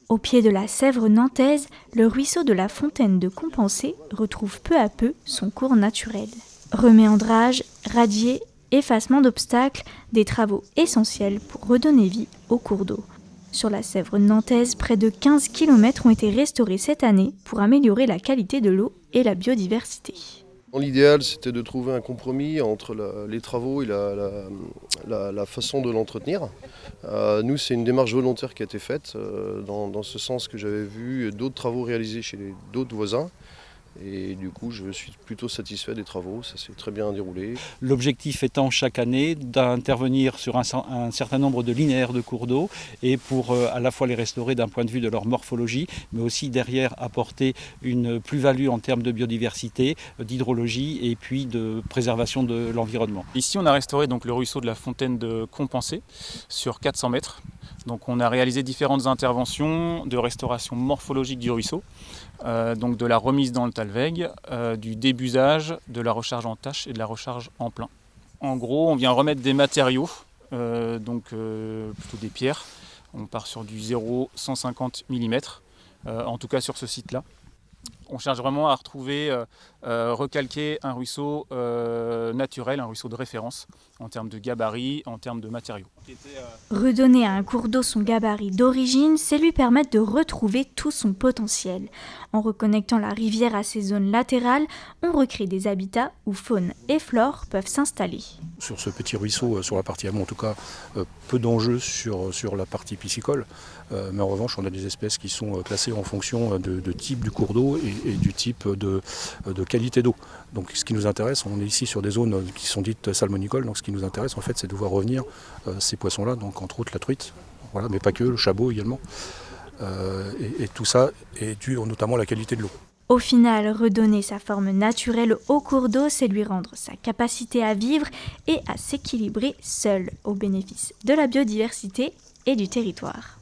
Au pied de la Sèvre nantaise, le ruisseau de la Fontaine de Compensé retrouve peu à peu son cours naturel. Reméandrage, radier, effacement d'obstacles, des travaux essentiels pour redonner vie au cours d'eau. Sur la Sèvre nantaise, près de 15 km ont été restaurés cette année pour améliorer la qualité de l'eau et la biodiversité. L'idéal, c'était de trouver un compromis entre les travaux et la façon de l'entretenir. Nous, c'est une démarche volontaire qui a été faite, dans ce sens que j'avais vu d'autres travaux réalisés chez d'autres voisins. Et du coup, je suis plutôt satisfait des travaux, ça s'est très bien déroulé. L'objectif étant chaque année d'intervenir sur un certain nombre de linéaires de cours d'eau et pour à la fois les restaurer d'un point de vue de leur morphologie, mais aussi derrière apporter une plus-value en termes de biodiversité, d'hydrologie et puis de préservation de l'environnement. Ici, on a restauré donc le ruisseau de la Fontaine de Compensé sur 400 mètres. Donc on a réalisé différentes interventions de restauration morphologique du ruisseau, donc de la remise dans le talweg, du débusage, de la recharge en tâche et de la recharge en plein. En gros, on vient remettre des matériaux, plutôt des pierres. On part sur du 0,150 mm, en tout cas sur ce site-là. On cherche vraiment à retrouver, recalquer un ruisseau naturel, un ruisseau de référence en termes de gabarit, en termes de matériaux. Redonner à un cours d'eau son gabarit d'origine, c'est lui permettre de retrouver tout son potentiel. En reconnectant la rivière à ses zones latérales, on recrée des habitats où faune et flore peuvent s'installer. Sur ce petit ruisseau, sur la partie amont en tout cas, peu d'enjeux sur la partie piscicole, mais en revanche on a des espèces qui sont classées en fonction de type du cours d'eau et du type de qualité d'eau. Donc ce qui nous intéresse, on est ici sur des zones qui sont dites salmonicoles, donc ce qui nous intéresse en fait c'est de voir revenir ces poissons-là, donc entre autres la truite, voilà, mais pas que, le chabot également, et tout ça est dû notamment à la qualité de l'eau. Au final, redonner sa forme naturelle au cours d'eau, c'est lui rendre sa capacité à vivre et à s'équilibrer seul, au bénéfice de la biodiversité et du territoire.